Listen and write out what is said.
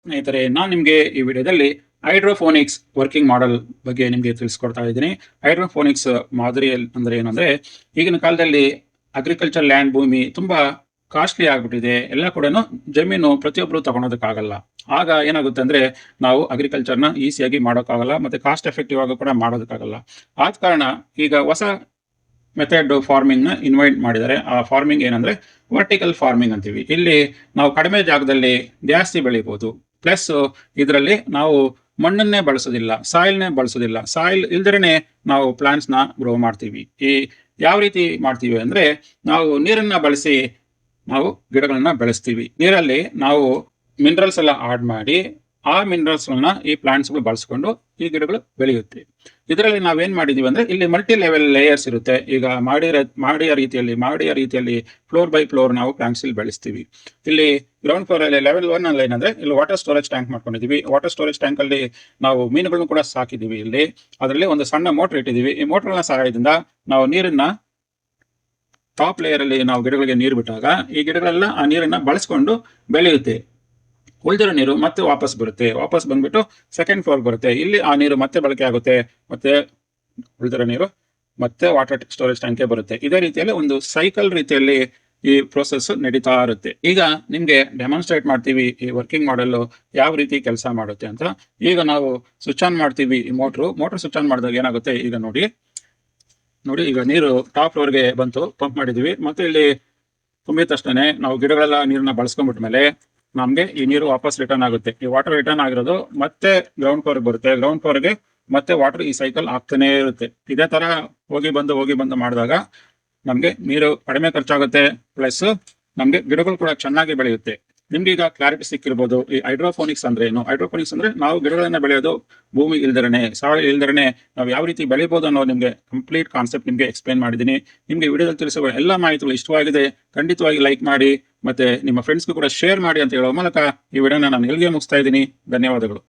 ಸ್ನೇಹಿತರೆ, ನಾನು ನಿಮಗೆ ಈ ವಿಡಿಯೋದಲ್ಲಿ ಹೈಡ್ರೋಫೋನಿಕ್ಸ್ ವರ್ಕಿಂಗ್ ಮಾಡೆಲ್ ಬಗ್ಗೆ ನಿಮಗೆ ತಿಳಿಸ್ಕೊಡ್ತಾ ಇದ್ದೀನಿ. ಹೈಡ್ರೋಫೋನಿಕ್ಸ್ ಮಾದರಿ ಅಂದರೆ ಏನಂದರೆ, ಈಗಿನ ಕಾಲದಲ್ಲಿ ಅಗ್ರಿಕಲ್ಚರ್ ಲ್ಯಾಂಡ್ ಭೂಮಿ ತುಂಬ ಕಾಸ್ಟ್ಲಿ ಆಗಿಬಿಟ್ಟಿದೆ. ಎಲ್ಲ ಕೂಡ ಜಮೀನು ಪ್ರತಿಯೊಬ್ಬರು ತಗೊಳೋದಕ್ಕಾಗಲ್ಲ. ಆಗ ಏನಾಗುತ್ತೆ ಅಂದರೆ, ನಾವು ಅಗ್ರಿಕಲ್ಚರ್ನ ಈಸಿಯಾಗಿ ಮಾಡೋಕ್ಕಾಗಲ್ಲ ಮತ್ತು ಕಾಸ್ಟ್ ಎಫೆಕ್ಟಿವ್ ಆಗಿ ಕೂಡ ಮಾಡೋದಕ್ಕಾಗಲ್ಲ. ಆದ ಕಾರಣ ಈಗ ಹೊಸ ಮೆಥಡ್ ಫಾರ್ಮಿಂಗ್ನ ಇನ್ವೈಟ್ ಮಾಡಿದ್ದಾರೆ. ಆ ಫಾರ್ಮಿಂಗ್ ಏನಂದರೆ ವರ್ಟಿಕಲ್ ಫಾರ್ಮಿಂಗ್ ಅಂತೀವಿ. ಇಲ್ಲಿ ನಾವು ಕಡಿಮೆ ಜಾಗದಲ್ಲಿ ಜಾಸ್ತಿ ಬೆಳಿಬೋದು. ಪ್ಲಸ್ ಇದರಲ್ಲಿ ನಾವು ಮಣ್ಣನ್ನೇ ಬಳಸೋದಿಲ್ಲ, ಸಾಯಿಲ್ನೇ ಬಳಸೋದಿಲ್ಲ. ಸಾಯಿಲ್ ಇಲ್ದಿರೇ ನಾವು ಪ್ಲಾಂಟ್ಸ್ನ ಗ್ರೋ ಮಾಡ್ತೀವಿ. ಈ ಯಾವ ರೀತಿ ಮಾಡ್ತೀವಿ ಅಂದರೆ, ನಾವು ನೀರನ್ನು ಬಳಸಿ ನಾವು ಗಿಡಗಳನ್ನ ಬೆಳೆಸ್ತೀವಿ. ನೀರಲ್ಲಿ ನಾವು ಮಿನರಲ್ಸ್ ಎಲ್ಲ ಆಡ್ ಮಾಡಿ ಆ ಮಿನರಲ್ಸ್ಗಳನ್ನ ಈ ಪ್ಲಾಂಟ್ಸ್ಗಳು ಬಳಸ್ಕೊಂಡು ಈ ಗಿಡಗಳು ಬೆಳೆಯುತ್ತೆ. ಇದರಲ್ಲಿ ನಾವೇನ್ ಮಾಡಿದೀವಿ ಅಂದ್ರೆ, ಇಲ್ಲಿ ಮಲ್ಟಿ ಲೆವೆಲ್ ಲೇಯರ್ಸ್ ಇರುತ್ತೆ. ಈಗ ಮಾಡಿಯ ರೀತಿಯಲ್ಲಿ ಫ್ಲೋರ್ ಬೈ ಫ್ಲೋರ್ ನಾವು ಪ್ಲಾಂಟ್ಸ್ ಇಲ್ಲಿ ಬೆಳೆಸ್ತೀವಿ. ಇಲ್ಲಿ ಗ್ರೌಂಡ್ ಫ್ಲೋರ್ ಅಲ್ಲಿ ಲೆವೆಲ್ 1 ಅಲ್ಲಿ ಏನಂದ್ರೆ, ಇಲ್ಲಿ ವಾಟರ್ ಸ್ಟೋರೇಜ್ ಟ್ಯಾಂಕ್ ಮಾಡ್ಕೊಂಡಿದೀವಿ. ವಾಟರ್ ಸ್ಟೋರೇಜ್ ಟ್ಯಾಂಕ್ ಅಲ್ಲಿ ನಾವು ಮೀನುಗಳನ್ನು ಕೂಡ ಸಾಕಿದೀವಿ. ಇಲ್ಲಿ ಅದರಲ್ಲಿ ಒಂದು ಸಣ್ಣ ಮೋಟರ್ ಇಟ್ಟಿದೀವಿ. ಈ ಮೋಟರ್ನ ಸಹಾಯದಿಂದ ನಾವು ನೀರನ್ನ ಟಾಪ್ ಲೇಯರ್ ಅಲ್ಲಿ ನಾವು ಗಿಡಗಳಿಗೆ ನೀರು ಬಿಟ್ಟಾಗ ಈ ಗಿಡಗಳೆಲ್ಲ ಆ ನೀರನ್ನ ಬಳಸ್ಕೊಂಡು ಬೆಳೆಯುತ್ತೆ. ಉಳಿದಿರೋ ನೀರು ಮತ್ತೆ ವಾಪಸ್ ಬರುತ್ತೆ. ವಾಪಸ್ ಬಂದ್ಬಿಟ್ಟು ಸೆಕೆಂಡ್ ಫ್ಲೋರ್ ಬರುತ್ತೆ. ಇಲ್ಲಿ ಆ ನೀರು ಮತ್ತೆ ಬಳಕೆ ಆಗುತ್ತೆ. ಮತ್ತೆ ಉಳಿದಿರೋ ನೀರು ಮತ್ತೆ ವಾಟರ್ ಸ್ಟೋರೇಜ್ ಟ್ಯಾಂಕ್ಗೆ ಬರುತ್ತೆ. ಇದೇ ರೀತಿಯಲ್ಲಿ ಒಂದು ಸೈಕಲ್ ರೀತಿಯಲ್ಲಿ ಈ ಪ್ರೋಸೆಸ್ ನಡೀತಾ ಇರುತ್ತೆ. ಈಗ ನಿಮ್ಗೆ ಡೆಮಾನ್ಸ್ಟ್ರೇಟ್ ಮಾಡ್ತೀವಿ ಈ ವರ್ಕಿಂಗ್ ಮಾಡೆಲ್ ಯಾವ ರೀತಿ ಕೆಲಸ ಮಾಡುತ್ತೆ ಅಂತ. ಈಗ ನಾವು ಸ್ವಿಚ್ ಆನ್ ಮಾಡ್ತೀವಿ ಈ ಮೋಟರ್ ಸ್ವಿಚ್ ಆನ್ ಮಾಡಿದಾಗ ಏನಾಗುತ್ತೆ, ಈಗ ನೋಡಿ ಈಗ ನೀರು ಟಾಪ್ ಫ್ಲೋರ್ಗೆ ಬಂತು. ಪಂಪ್ ಮಾಡಿದೀವಿ. ಮತ್ತೆ ಇಲ್ಲಿ ತುಂಬಿದ ತಕ್ಷಣ ನಾವು ಗಿಡಗಳೆಲ್ಲ ನೀರನ್ನ ಬಳಸ್ಕೊಂಡ್ಬಿಟ್ಮೇಲೆ ನಮ್ಗೆ ಈ ನೀರು ವಾಪಸ್ ರಿಟರ್ನ್ ಆಗುತ್ತೆ. ಈ ವಾಟರ್ ರಿಟರ್ನ್ ಆಗಿರೋದು ಮತ್ತೆ ಗ್ರೌಂಡ್ ಫ್ಲೋರ್ಗೆ ಬರುತ್ತೆ. ಗ್ರೌಂಡ್ ಫ್ಲೋರ್ಗೆ ಮತ್ತೆ ವಾಟರ್ ಈ ಸೈಕಲ್ ಆಗ್ತಾನೆ ಇರುತ್ತೆ. ಇದೇ ತರ ಹೋಗಿ ಬಂದು ಮಾಡಿದಾಗ ನಮ್ಗೆ ನೀರು ಕಡಿಮೆ ಖರ್ಚಾಗುತ್ತೆ. ಪ್ಲಸ್ ನಮ್ಗೆ ಗಿಡಗಳು ಕೂಡ ಚೆನ್ನಾಗಿ ಬೆಳೆಯುತ್ತೆ. ನಿಮ್ಗೆ ಈಗ ಕ್ಲಾರಿಟಿ ಸಿಕ್ಕಿರ್ಬೋದು ಈ ಹೈಡ್ರೋಫೋನಿಕ್ಸ್ ಅಂದ್ರೆ ಏನು. ಹೈಡ್ರೋಫೋನಿಕ್ಸ್ ಅಂದ್ರೆ ನಾವು ಗಿಡಗಳನ್ನ ಬೆಳೆಯೋದು ಭೂಮಿ ಇಲ್ದರನೆ, ಸಾಯಿಲ್ ಇಲ್ದರನೆ ನಾವು ಯಾವ ರೀತಿ ಬೆಳಿಬಹುದು ಅನ್ನೋ ನಿಮ್ಗೆ ಕಂಪ್ಲೀಟ್ ಕಾನ್ಸೆಪ್ಟ್ ನಿಮ್ಗೆ ಎಕ್ಸ್ಪ್ಲೇನ್ ಮಾಡಿದ್ದೀನಿ. ನಿಮ್ಗೆ ವಿಡಿಯೋದಲ್ಲಿ ತಿಳಿಸುವ ಎಲ್ಲ ಮಾಹಿತಿಗಳು ಇಷ್ಟವಾಗಿದೆ, ಖಂಡಿತವಾಗಿ ಲೈಕ್ ಮಾಡಿ ಮತ್ತೆ ನಿಮ್ಮ ಫ್ರೆಂಡ್ಸ್ಗೂ ಕೂಡ ಶೇರ್ ಮಾಡಿ ಅಂತ ಹೇಳೋ ಮೂಲಕ ಈ ವಿಡಿಯೋನ ನಾನು ಇಲ್ಲಿಗೆ ಮುಗಿಸ್ತಾ ಇದ್ದೀನಿ. ಧನ್ಯವಾದಗಳು.